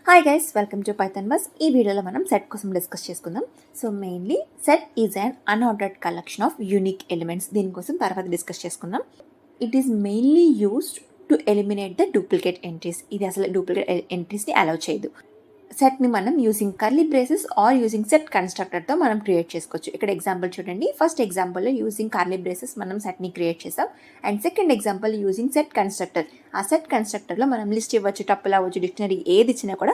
Hi guys, welcome to Python bus. ఈ వీడియోలో మనం సెట్ కోసం డిస్కస్ చేసుకుందాం. So mainly set is an unordered collection of unique elements. దీనికోసం తర్వాత డిస్కస్ చేసుకుందాం. It is mainly used to eliminate the duplicate entries. ఇది అసలు డూప్లికేట్ ఎంట్రీస్ని అలౌ చేయదు. సెట్ని మనం using curly braces or using set కన్స్ట్రక్టర్తో మనం క్రియేట్ చేసుకోవచ్చు. ఇక్కడ ఎగ్జాంపుల్ చూడండి. ఫస్ట్ ఎగ్జాంపుల్లో యూజింగ్ కర్లీ బ్రేసెస్ మనం సెట్ని క్రియేట్ చేసాం. And second example using set constructor. ఆ సెట్ కన్స్ట్రక్టర్లో మనం లిస్ట్ ఇవ్వచ్చు, టపుల్ అవ్వచ్చు, డిక్షనరీ ఏది ఇచ్చినా కూడా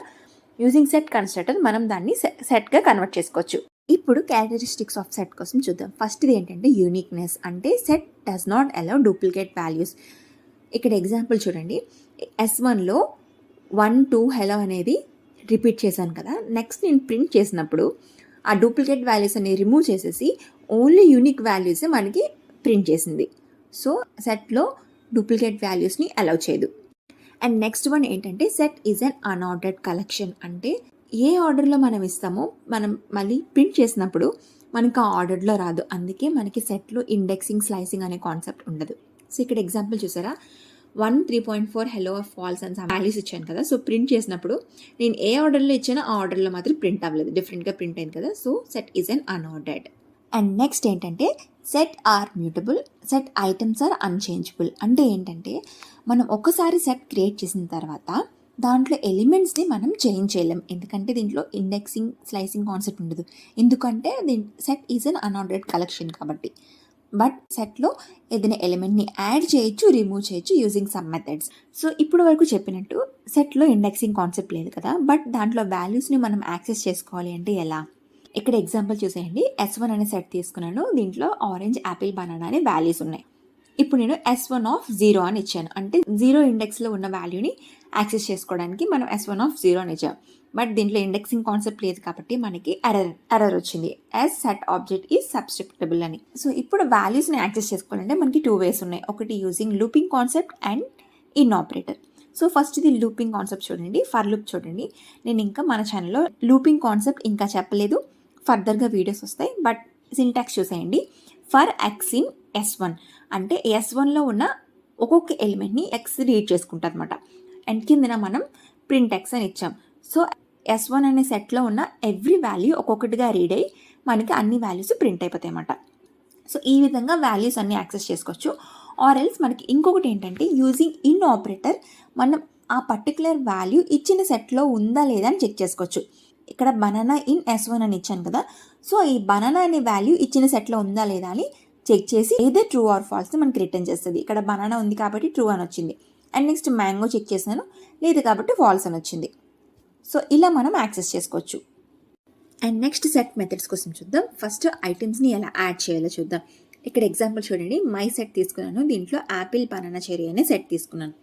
యూజింగ్ సెట్ కన్స్ట్రక్టర్ మనం దాన్ని సెట్గా కన్వర్ట్ చేసుకోవచ్చు. ఇప్పుడు క్యారెక్టరిస్టిక్స్ ఆఫ్ సెట్ కోసం చూద్దాం. ఫస్ట్ది ఏంటంటే యూనిక్నెస్. అంటే set does not allow duplicate values. ఇక్కడ ఎగ్జాంపుల్ చూడండి. S1లో 1 2 హెలో అనేది రిపీట్ చేశాను కదా. నెక్స్ట్ నేను ప్రింట్ చేసినప్పుడు ఆ డూప్లికేట్ వాల్యూస్ అని రిమూవ్ చేసేసి ఓన్లీ యూనిక్ వాల్యూస్ మనకి ప్రింట్ చేసింది. సో సెట్లో డూప్లికేట్ వాల్యూస్ని అలౌ చేయదు. అండ్ నెక్స్ట్ వన్ ఏంటంటే set is an unordered collection. అంటే ఏ ఆర్డర్లో మనం ఇస్తామో మనం మళ్ళీ ప్రింట్ చేసినప్పుడు మనకు ఆ ఆర్డర్లో రాదు. అందుకే మనకి సెట్లో ఇండెక్సింగ్, స్లైసింగ్ అనే కాన్సెప్ట్ ఉండదు. సో ఇక్కడ ఎగ్జాంపుల్ చూసారా, 1 3.4 హెలో ఆఫ్ ఫాల్స్ అని వాల్యూస్ ఇచ్చాను కదా. సో ప్రింట్ చేసినప్పుడు నేను ఏ ఆర్డర్లో ఇచ్చానో ఆ ఆర్డర్లో మాత్రం ప్రింట్ అవ్వలేదు, డిఫరెంట్గా ప్రింట్ అయింది కదా. So set is an unordered. And next ఏంటంటే set are mutable, set items are unchangeable. అంటే ఏంటంటే మనం ఒకసారి సెట్ క్రియేట్ చేసిన తర్వాత దాంట్లో ఎలిమెంట్స్ని మనం చేంజ్ చేయలేం. ఎందుకంటే దీంట్లో ఇండెక్సింగ్, స్లైసింగ్ కాన్సెప్ట్ ఉండదు. ఎందుకంటే set is an unordered collection కాబట్టి. బట్ సెట్లో ఏదైనా ఎలిమెంట్ని యాడ్ చేయొచ్చు, రిమూవ్ చేయొచ్చు యూజింగ్ సమ్ మెథడ్స్. సో ఇప్పుడు వరకు చెప్పినట్టు సెట్లో ఇండెక్సింగ్ కాన్సెప్ట్ లేదు కదా. బట్ దాంట్లో వాల్యూస్ని మనం యాక్సెస్ చేసుకోవాలి అంటే ఎలా? ఇక్కడ ఎగ్జాంపుల్ చూసేయండి. S1 అనే సెట్ తీసుకున్నాను. దీంట్లో ఆరెంజ్, యాపిల్, బనానా అనే వాల్యూస్ ఉన్నాయి. ఇప్పుడు నేను S1 ఆఫ్ 0 అని ఇచ్చాను. అంటే 0 ఇండెక్స్లో ఉన్న వాల్యూని యాక్సెస్ చేసుకోవడానికి మనం S1 ఆఫ్ 0 అని ఇచ్చాం. బట్ దీంట్లో ఇండెక్సింగ్ కాన్సెప్ట్ లేదు కాబట్టి మనకి ఎర్రర్ వచ్చింది. యాజ్ సెట్ ఆబ్జెక్ట్ ఈజ్ సబ్స్క్రిప్టబుల్ అని. సో ఇప్పుడు వాల్యూస్ని యాక్సెస్ చేసుకోవాలంటే మనకి 2 వేస్ ఉన్నాయి. ఒకటి using looping concept and in operator. So first ఇది లూపింగ్ కాన్సెప్ట్ చూడండి. ఫర్ లూప్ చూడండి. నేను ఇంకా మన ఛానల్లో లూపింగ్ కాన్సెప్ట్ ఇంకా చెప్పలేదు, ఫర్దర్గా వీడియోస్ వస్తాయి. బట్ సింటాక్స్ చూసేయండి. ఫర్ ఎక్స్ ఇన్ S1 అంటే S1లో ఉన్న ఒక్కొక్క ఎలిమెంట్ని ఎక్స్ రీడ్ చేసుకుంటుంది అనమాట. అండ్ కిందన మనం ప్రింట్ ఎక్స్ అని ఇచ్చాం. సో S1 అనే సెట్లో ఉన్న ఎవ్రీ వాల్యూ ఒక్కొక్కటిగా రీడ్ అయ్యి మనకి అన్ని వాల్యూస్ ప్రింట్ అయిపోతాయి అన్నమాట. సో ఈ విధంగా వాల్యూస్ అన్ని యాక్సెస్ చేసుకోవచ్చు. ఆర్ ఎల్స్ మనకి ఇంకొకటి ఏంటంటే యూజింగ్ ఇన్ ఆపరేటర్ మనం ఆ పర్టికులర్ వాల్యూ ఇచ్చిన సెట్లో ఉందా లేదా అని చెక్ చేసుకోవచ్చు. ఇక్కడ బనానా ఇన్ S1 అని ఇచ్చాను కదా. సో ఈ బనానా అనే వాల్యూ ఇచ్చిన సెట్లో ఉందా లేదా అని చెక్ చేసి ఏదో ట్రూ ఆర్ ఫాల్స్ మనకి రిటర్న్ చేస్తుంది. ఇక్కడ బనానా ఉంది కాబట్టి ట్రూ అని వచ్చింది. అండ్ నెక్స్ట్ మ్యాంగో చెక్ చేసినాను, లేదు కాబట్టి ఫాల్స్ అని వచ్చింది. సో ఇలా మనం యాక్సెస్ చేసుకోవచ్చు. అండ్ నెక్స్ట్ సెట్ మెథడ్స్ కోసం చూద్దాం. ఫస్ట్ ఐటమ్స్ని ఎలా యాడ్ చేయాలో చూద్దాం. ఇక్కడ ఎగ్జాంపుల్ చూడండి. మై సెట్ తీసుకున్నాను. దీంట్లో యాపిల్, బనానా, చెర్రీ అనే సెట్ తీసుకున్నాను.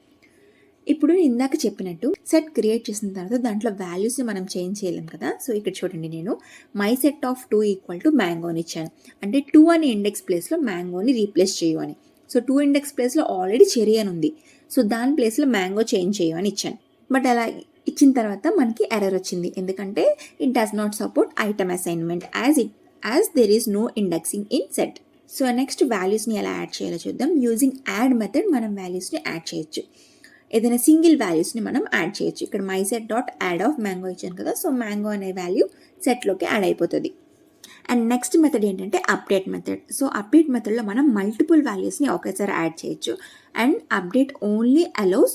ఇప్పుడు ఇందాక చెప్పినట్టు సెట్ క్రియేట్ చేసిన తర్వాత దాంట్లో వాల్యూస్ని మనం చేంజ్ చేయలేం కదా. సో ఇక్కడ చూడండి, నేను my set of 2 equal to mango అని ఇచ్చాను. అంటే 2 అనే ఇండెక్స్ ప్లేస్లో మ్యాంగోని రీప్లేస్ చేయు అని. సో 2 ఇండెక్స్ ప్లేస్లో ఆల్రెడీ చెర్రీ అని ఉంది. సో దాని ప్లేస్లో మ్యాంగో చేంజ్ చేయు అని ఇచ్చాను. బట్ అలా ఇచ్చిన తర్వాత మనకి ఎర్రర్ వచ్చింది. ఎందుకంటే it does not support item assignment as there is no indexing in set. So next వాల్యూస్ని ఎలా యాడ్ చేయాలో చూద్దాం. యూజింగ్ యాడ్ మెథడ్ మనం వాల్యూస్ని యాడ్ చేయొచ్చు. ఏదైనా సింగిల్ వాల్యూస్ని మనం యాడ్ చేయొచ్చు. ఇక్కడ my set dot add of mango ఇచ్చాను కదా. సో మ్యాంగో అనే వాల్యూ సెట్లోకి యాడ్ అయిపోతుంది. అండ్ నెక్స్ట్ మెథడ్ ఏంటంటే అప్డేట్ మెథడ్. సో అప్డేట్ మెథడ్లో మనం మల్టిపుల్ వాల్యూస్ని ఒకేసారి యాడ్ చేయొచ్చు. And update only allows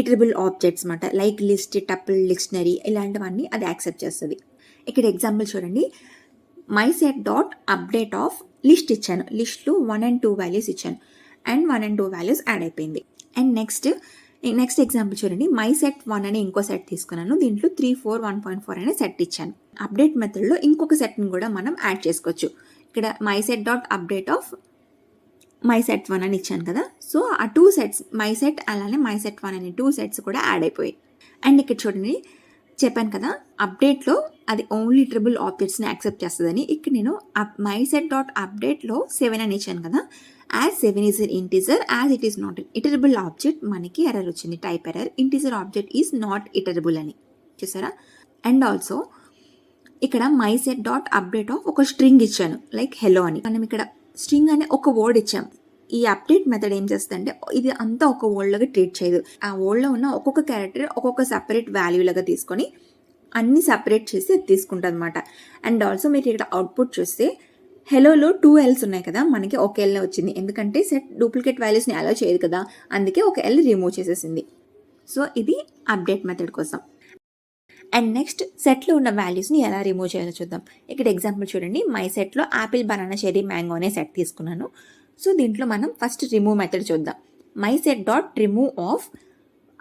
iterable objects అనమాట. లైక్ లిస్ట్, టపుల్, డిక్షనరీ ఇలాంటివన్నీ అది యాక్సెప్ట్ చేస్తుంది. ఇక్కడ ఎగ్జాంపుల్ చూడండి. My set dot update of list ఇచ్చాను. లిస్ట్లో 1 and 2 వాల్యూస్ ఇచ్చాను. అండ్ 1 and 2 వాల్యూస్ యాడ్ అయిపోయింది. అండ్ నెక్స్ట్ ఎగ్జాంపుల్ చూడండి. మై సెట్ 1 అనే ఇంకో సెట్ తీసుకున్నాను. దీంట్లో 3 4 1.4 అనే సెట్ ఇచ్చాను. అప్డేట్ మెథడ్లో ఇంకొక సెట్ని కూడా మనం యాడ్ చేసుకోవచ్చు. ఇక్కడ my set dot update of my set 1 అని ఇచ్చాను కదా. సో ఆ 2 సెట్స్ మై సెట్ అలానే మై సెట్ 1 అనే 2 సెట్స్ కూడా యాడ్ అయిపోయాయి. అండ్ ఇక్కడ చూడండి, చెప్పాను కదా అప్డేట్లో అది ఓన్లీ ట్రిబుల్ ఆబ్జెక్ట్స్ని యాక్సెప్ట్ చేస్తుందని. ఇక్కడ నేను మై సెట్ డాట్ అప్డేట్లో 7 అని ఇచ్చాను కదా. As 7 is an integer, as it is not iterable object మనకి ఎర్రర్ వచ్చింది. Type error, integer object is not iterable అని చూసారా. అండ్ ఆల్సో ఇక్కడ my set dot update of ఒక స్ట్రింగ్ ఇచ్చాను, లైక్ హెలో అని. మనం ఇక్కడ స్ట్రింగ్ అనే ఒక వర్డ్ ఇచ్చాం. ఈ అప్డేట్ మెథడ్ ఏం చేస్తుందంటే ఇది అంతా ఒక వర్డ్లాగా ట్రీట్ చేయదు. ఆ వర్డ్లో ఉన్న ఒక్కొక్క క్యారెక్టర్ ఒక్కొక్క సపరేట్ వాల్యూ లాగా తీసుకొని అన్ని సపరేట్ చేసి అది తీసుకుంటుంది అనమాట. అండ్ ఆల్సో మీరు ఇక్కడ అవుట్పుట్ చూస్తే హెలోలో 2 L's ఉన్నాయి కదా, మనకి ఒక L వచ్చింది. ఎందుకంటే సెట్ డూప్లికేట్ వాల్యూస్ని అలో చేయదు కదా, అందుకే ఒక L రిమూవ్ చేసేసింది. సో ఇది అప్డేట్ మెథడ్ కోసం. అండ్ నెక్స్ట్ సెట్లో ఉన్న వాల్యూస్ని ఎలా రిమూవ్ చేయాలో చూద్దాం. ఇక్కడ ఎగ్జాంపుల్ చూడండి, మై సెట్లో యాపిల్, బనానా, చెర్రీ, మ్యాంగో అనే సెట్ తీసుకున్నాను. సో దీంట్లో మనం ఫస్ట్ రిమూవ్ మెథడ్ చూద్దాం. My set dot remove of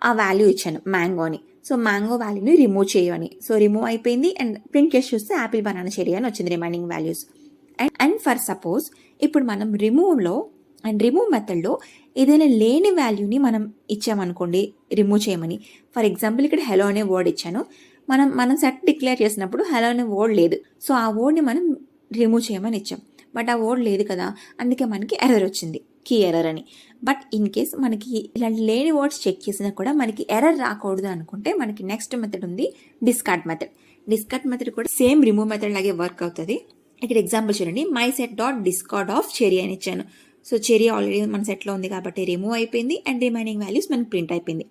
ఆ వాల్యూ ఇచ్చాను మ్యాంగోని. సో మ్యాంగో వాల్యూని రిమూవ్ చేయని. సో రిమూవ్ అయిపోయింది. అండ్ ప్రింట్ చేసి చూస్తే యాపిల్, బనానా, చెర్రీ అని వచ్చింది remaining values. And for suppose ఇప్పుడు మనం రిమూవ్ మెథడ్లో ఏదైనా లేని వాల్యూని మనం ఇచ్చామనుకోండి రిమూవ్ చేయమని. ఫర్ ఎగ్జాంపుల్ ఇక్కడ హెలో అనే వర్డ్ ఇచ్చాను. మనం సెట్ డిక్లేర్ చేసినప్పుడు హెలో అనే వర్డ్ లేదు. సో ఆ వర్డ్ని మనం రిమూవ్ చేయమని ఇచ్చాం. బట్ ఆ వర్డ్ లేదు కదా, అందుకే మనకి ఎర్రర్ వచ్చింది, కీ ఎర్రర్ అని. బట్ ఇన్ కేస్ మనకి ఇలాంటి లేని వర్డ్స్ చెక్ చేసినా కూడా మనకి ఎర్రర్ రాకూడదు అనుకుంటే మనకి నెక్స్ట్ మెథడ్ ఉంది, డిస్కార్డ్ మెథడ్. డిస్కార్డ్ మెథడ్ కూడా సేమ్ రిమూవ్ మెథడ్ లాగే వర్క్ అవుతుంది. ఇక్కడ ఎగ్జాంపుల్ చూడండి, my set dot discard of cherry అని ఇచ్చాను. సో చెర్రీ ఆల్రెడీ మన సెట్లో ఉంది కాబట్టి రిమూవ్ అయిపోయింది. అండ్ రిమైనింగ్ వాల్యూస్ మనకి ప్రింట్ అయిపోయింది.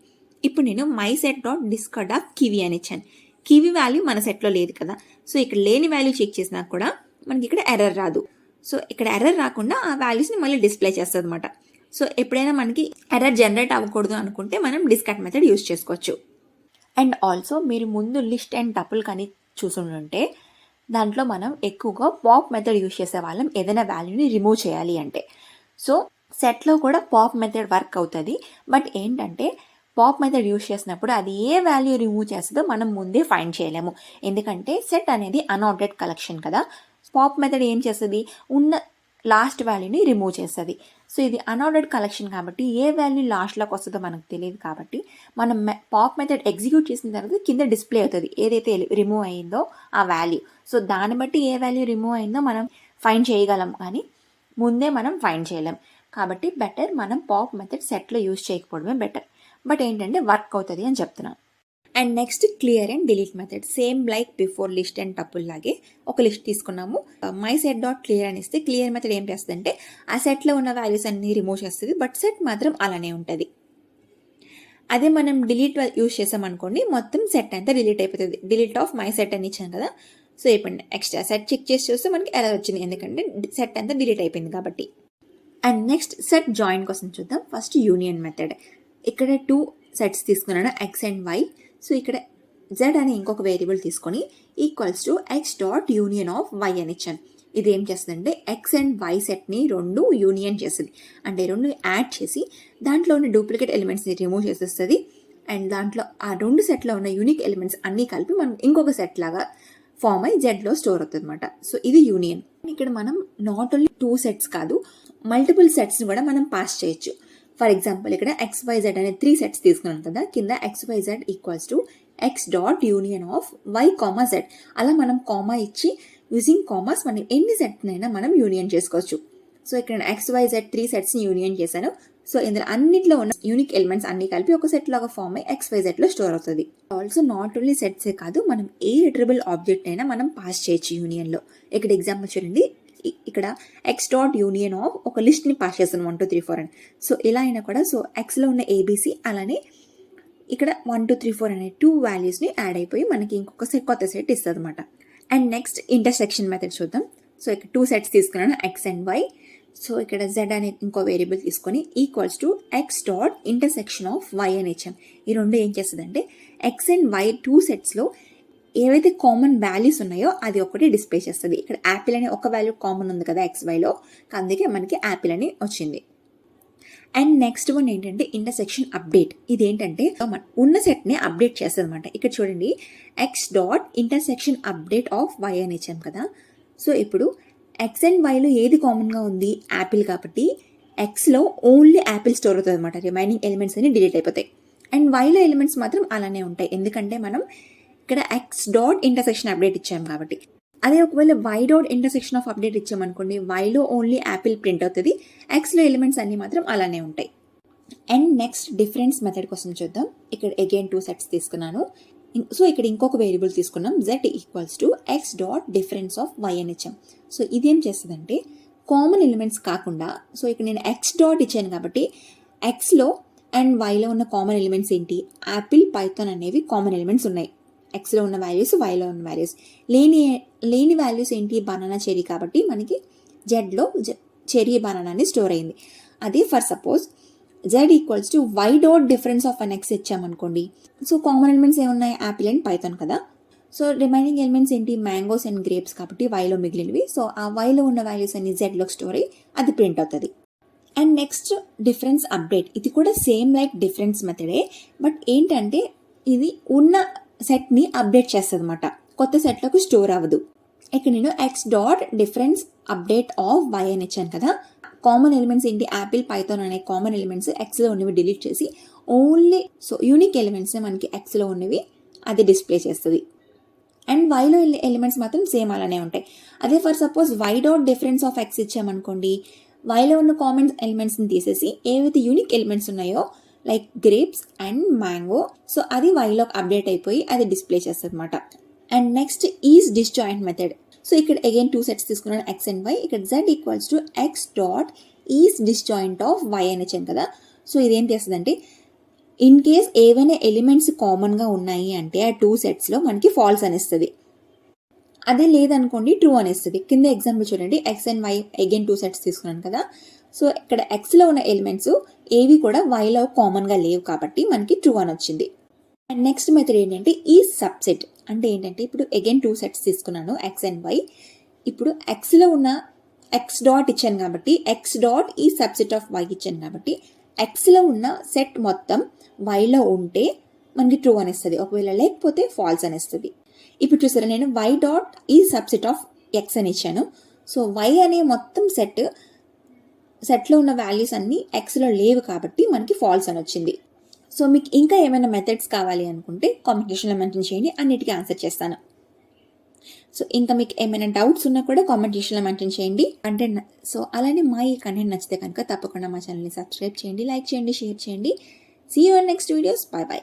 ఇప్పుడు నేను my set dot discard of kiwi అని ఇచ్చాను. కివి వాల్యూ మన సెట్లో లేదు కదా, సో ఇక్కడ లేని వాల్యూ చెక్ చేసినా కూడా మనకి ఇక్కడ ఎర్రర్ రాదు. సో ఇక్కడ ఎర్రర్ రాకుండా ఆ వాల్యూస్ని మళ్ళీ డిస్ప్లే చేస్తుంది అనమాట. సో ఎప్పుడైనా మనకి ఎర్రర్ జనరేట్ అవ్వకూడదు అనుకుంటే మనం డిస్కార్డ్ మెథడ్ యూజ్ చేసుకోవచ్చు. అండ్ ఆల్సో మీరు ముందు లిస్ట్ అండ్ టపుల్ కానీ చూసుంటే దాంట్లో మనం ఎక్కువగా పాప్ మెథడ్ యూజ్ చేసేవాళ్ళం ఏదైనా వాల్యూని రిమూవ్ చేయాలి అంటే. సో సెట్లో కూడా పాప్ మెథడ్ వర్క్ అవుతుంది. బట్ ఏంటంటే పాప్ మెథడ్ యూజ్ చేసినప్పుడు అది ఏ వాల్యూ రిమూవ్ చేస్తుందో మనం ముందే ఫైండ్ చేయలేము. ఎందుకంటే సెట్ అనేది అన్ఆర్డర్డ్ కలెక్షన్ కదా. పాప్ మెథడ్ ఏం చేస్తుంది, ఉన్న లాస్ట్ వాల్యూని రిమూవ్ చేస్తుంది. సో ఇది అన్ఆర్డర్డ్ కలెక్షన్ కాబట్టి ఏ వాల్యూ లాస్ట్లోకి వస్తుందో మనకు తెలియదు. కాబట్టి మనం పాప్ మెథడ్ ఎగ్జిక్యూట్ చేసిన తర్వాత కింద డిస్ప్లే అవుతుంది ఏదైతే రిమూవ్ అయ్యిందో ఆ వాల్యూ. సో దాన్ని బట్టి ఏ వాల్యూ రిమూవ్ అయిందో మనం ఫైండ్ చేయగలం, కానీ ముందే మనం ఫైండ్ చేయలేం. కాబట్టి బెటర్ మనం పాప్ మెథడ్ సెట్లో యూజ్ చేయకపోవడమే బెటర్. బట్ ఏంటంటే వర్క్ అవుతుంది అని చెప్తున్నాను. And next clear and delete method. Same like before list and tuple లాగే ఒక లిస్ట్ తీసుకున్నాము. మై సెట్ డాట్ క్లియర్ అని ఇస్తే క్లియర్ మెథడ్ ఏం చేస్తుందంటే ఆ సెట్లో ఉన్న వాల్యూస్ అన్ని రిమూవ్ చేస్తుంది, బట్ సెట్ మాత్రం అలానే ఉంటుంది. అదే మనం డిలీట్ యూజ్ చేసామనుకోండి మొత్తం సెట్ అంతా డిలీట్ అయిపోతుంది. డిలీట్ ఆఫ్ మై సెట్ అని ఇచ్చాను కదా. సో ఇప్పుడు ఎక్స్ట్రా సెట్ చెక్ చేసి చూస్తే మనకి ఎర్రర్ వచ్చింది, ఎందుకంటే సెట్ అంతా డిలీట్ అయిపోయింది కాబట్టి. అండ్ నెక్స్ట్ సెట్ జాయిన్ కోసం చూద్దాం. First union method. ఇక్కడ 2 సెట్స్ తీసుకున్నాను, ఎక్స్ అండ్ వై. సో ఇక్కడ జెడ్ అనే ఇంకొక వేరియబుల్ తీసుకొని equals to X dot union of why అని ఇచ్చాను. ఇది ఏం చేస్తుందంటే ఎక్స్ అండ్ వై సెట్ని 2 యూనియన్ చేస్తుంది. అంటే 2 యాడ్ చేసి దాంట్లో ఉన్న డూప్లికేట్ ఎలిమెంట్స్ని రిమూవ్ చేసేస్తుంది. అండ్ దాంట్లో ఆ 2 సెట్లో ఉన్న యూనిక్ ఎలిమెంట్స్ అన్నీ కలిపి మనం ఇంకొక సెట్ లాగా ఫామ్ అయ్యి జెడ్లో స్టోర్ అవుతుంది అనమాట. సో ఇది యూనియన్. ఇక్కడ మనం నాట్ ఓన్లీ 2 సెట్స్ కాదు, మల్టిపుల్ సెట్స్ని కూడా మనం పాస్ చేయొచ్చు. ఫర్ ఎగ్జాంపుల్ ఇక్కడ XYZ అనే 3 సెట్స్ తీసుకున్నాం కదా, కింద XYZ equals to X dot union of Y comma Z. అలా మనం కామా ఇచ్చి యూజింగ్ కామాస్ మనం ఎన్ని సెట్నైనా మనం యూనియన్ చేసుకోవచ్చు. సో ఇక్కడ XYZ 3 సెట్స్ని యూనియన్ చేశాను. సో ఇందులో అన్నింటిలో ఉన్న యూనిక్ ఎలిమెంట్స్ అన్ని కలిపి ఒక సెట్ లాగా ఫామ్ అయ్యి XYZలో స్టోర్ అవుతుంది. ఆల్సో నాట్ ఓన్లీ సెట్సే కాదు, మనం ఏ ఇటరబుల్ ఆబ్జెక్ట్ అయినా మనం పాస్ చేయొచ్చు యూనియన్లో. ఇక్కడ ఎగ్జాంపుల్ చూడండి, ఇక్కడ ఎక్స్ డాట్ యూనియన్ ఆఫ్ ఒక లిస్ట్ని పాస్ చేస్తాను 1 2 3 4 అని. సో ఇలా అయినా కూడా సో ఎక్స్లో ఉన్న ABC అలానే ఇక్కడ 1 2 3 4 అనే 2 వాల్యూస్ని యాడ్ అయిపోయి మనకి ఇంకొక కొత్త సెట్ ఇస్తుంది అనమాట. అండ్ నెక్స్ట్ ఇంటర్సెక్షన్ మెథడ్ చూద్దాం. సో ఇక్కడ 2 సెట్స్ తీసుకున్నాను, ఎక్స్ అండ్ వై. సో ఇక్కడ జెడ్ అనే ఇంకో వేరియబుల్ తీసుకొని equals to X dot intersection of why అని ఇచ్చాం. ఈ రెండు ఏం చేస్తుందంటే ఎక్స్ అండ్ వై 2 సెట్స్లో ఏవైతే కామన్ వాల్యూస్ ఉన్నాయో అది ఒకటి డిస్ప్లే చేస్తుంది. ఇక్కడ యాపిల్ అనే ఒక వాల్యూ కామన్ ఉంది కదా XYలో, అందుకే మనకి యాపిల్ అని వచ్చింది. అండ్ నెక్స్ట్ వన్ ఏంటంటే ఇంటర్సెక్షన్ అప్డేట్. ఇదేంటంటే ఉన్న సెట్ని అప్డేట్ చేస్తుంది అనమాట. ఇక్కడ చూడండి, X dot intersection update of why అని ఇచ్చాం కదా. సో ఇప్పుడు ఎక్స్ అండ్ వైలో ఏది కామన్గా ఉంది, యాపిల్ కాబట్టి ఎక్స్లో ఓన్లీ యాపిల్ స్టోర్ అవుతుంది అనమాట. రిమైనింగ్ ఎలిమెంట్స్ అన్ని డిలీట్ అయిపోతాయి. అండ్ వైలో ఎలిమెంట్స్ మాత్రం అలానే ఉంటాయి, ఎందుకంటే మనం ఇక్కడ ఎక్స్ డాట్ ఇంటర్సెక్షన్ అప్డేట్ ఇచ్చాం కాబట్టి. అదే ఒకవేళ y dot intersection of update ఇచ్చామనుకోండి, వైలో ఓన్లీ యాపిల్ ప్రింట్ అవుతుంది, ఎక్స్లో ఎలిమెంట్స్ అన్నీ మాత్రం అలానే ఉంటాయి. అండ్ నెక్స్ట్ డిఫరెన్స్ మెథడ్ కోసం చూద్దాం. ఇక్కడ అగైన్ 2 సెట్స్ తీసుకున్నాను. సో ఇక్కడ ఇంకొక వేరియబుల్ తీసుకున్నాం, z equals to X dot difference of why అని ఇచ్చాం. సో ఇదేం చేస్తుందంటే కామన్ ఎలిమెంట్స్ కాకుండా, సో ఇక్కడ నేను ఎక్స్ డాట్ ఇచ్చాను కాబట్టి ఎక్స్లో అండ్ వైలో ఉన్న కామన్ ఎలిమెంట్స్ ఏంటి, యాపిల్, పైథాన్ అనేవి కామన్ ఎలిమెంట్స్ ఉన్నాయి. ఎక్స్లో ఉన్న వాల్యూస్, వైలో ఉన్న వాల్యూస్. లేని వాల్యూస్ ఏంటి, బనానా, చెరీ కాబట్టి మనకి జెడ్లో చెరీ, బనానా అని స్టోర్ అయింది. అదే for suppose z equals to y dot difference of an x ఇచ్చామనుకోండి, సో కామన్ ఎలిమెంట్స్ ఏమున్నాయి, యాపిల్ అండ్ పైథాన్ కదా. సో రిమైనింగ్ ఎలిమెంట్స్ ఏంటి, మ్యాంగోస్ అండ్ గ్రేప్స్ కాబట్టి వైలో మిగిలినవి. సో ఆ వైలో ఉన్న వాల్యూస్ అన్ని జెడ్లోకి స్టోర్ అయ్యి అది ప్రింట్ అవుతుంది. And next difference update. ఇది కూడా సేమ్ లైక్ డిఫరెన్స్ మెథడే, బట్ ఏంటంటే ఇది ఉన్న సెట్ని అప్డేట్ చేస్తుంది అనమాట, కొత్త సెట్లోకి స్టోర్ అవ్వదు. ఇక్కడ నేను X dot difference update of why అని ఇచ్చాను కదా. కామన్ ఎలిమెంట్స్ ఏంటి, యాపిల్, పైథాన్ అనే కామన్ ఎలిమెంట్స్ ఎక్స్లో ఉన్నవి డిలీట్ చేసి ఓన్లీ యూనిక్ ఎలిమెంట్స్ మనకి ఎక్స్లో ఉన్నవి అది డిస్ప్లే చేస్తుంది. అండ్ వైలో ఎలిమెంట్స్ మాత్రం సేమ్ అలానే ఉంటాయి. అదే for suppose y dot difference of x ఇచ్చామనుకోండి, వైలో ఉన్న కామన్ ఎలిమెంట్స్ని తీసేసి ఏవైతే యూనిక్ ఎలిమెంట్స్ ఉన్నాయో like grapes and mango, so అది వైలోకి అప్డేట్ అయిపోయి అది డిస్ప్లే చేస్తుంది అనమాట. And next is disjoint method. So ఇక్కడ అగైన్ 2 సెట్స్ తీసుకున్నాను, ఎక్స్ అండ్ వై. ఇక్కడ z equals to X dot is disjoint of why అని ఇచ్చాను కదా. సో ఇదేం చేస్తుందంటే ఇన్ కేస్ ఏవైనా ఎలిమెంట్స్ కామన్గా ఉన్నాయి అంటే ఆ 2 సెట్స్లో మనకి ఫాల్స్ అనిస్తుంది. అదే లేదనుకోండి ట్రూ అనేస్తుంది. కింద ఎగ్జాంపుల్ చూడండి, X and Y again 2 sets తీసుకున్నాను కదా. సో ఇక్కడ ఎక్స్లో ఉన్న ఎలిమెంట్స్ ఏవి కూడా వైలో కామన్గా లేవు కాబట్టి మనకి ట్రూ అని వచ్చింది. అండ్ నెక్స్ట్ మెథడ్ ఏంటంటే ఈ సబ్సెట్. అంటే ఏంటంటే ఇప్పుడు అగైన్ 2 సెట్స్ తీసుకున్నాను, ఎక్స్ అండ్ వై. ఇప్పుడు ఎక్స్లో ఉన్న ఎక్స్ డాట్ ఇచ్చాను కాబట్టి ఎక్స్ డాట్ ఈ సబ్సెట్ ఆఫ్ వై ఇచ్చాను కాబట్టి ఎక్స్లో ఉన్న సెట్ మొత్తం వైలో ఉంటే మనకి ట్రూ అనేస్తుంది, ఒకవేళ లేకపోతే ఫాల్స్ అనేస్తుంది. ఇప్పుడు చూసారా, నేను వై డాట్ ఈ సబ్సెట్ ఆఫ్ ఎక్స్ అని ఇచ్చాను. సో వై అనే మొత్తం సెట్లో ఉన్న వాల్యూస్ అన్నీ ఎక్స్లో లేవు కాబట్టి మనకి ఫాల్స్ అని వచ్చింది. సో మీకు ఇంకా ఏమైనా మెథడ్స్ కావాలి అనుకుంటే కామెంట్ సెక్షన్లో మెన్షన్ చేయండి, అన్నిటికీ ఆన్సర్ చేస్తాను. సో ఇంకా మీకు ఏమైనా డౌట్స్ ఉన్నా కూడా కామెంట్ సెక్షన్లో మెన్షన్ చేయండి. కంటెంట్ సో అలానే మా ఈ కంటెంట్ నచ్చితే కనుక తప్పకుండా మా ఛానల్ని సబ్స్క్రైబ్ చేయండి, లైక్ చేయండి, షేర్ చేయండి. See you in next videos. Bye by.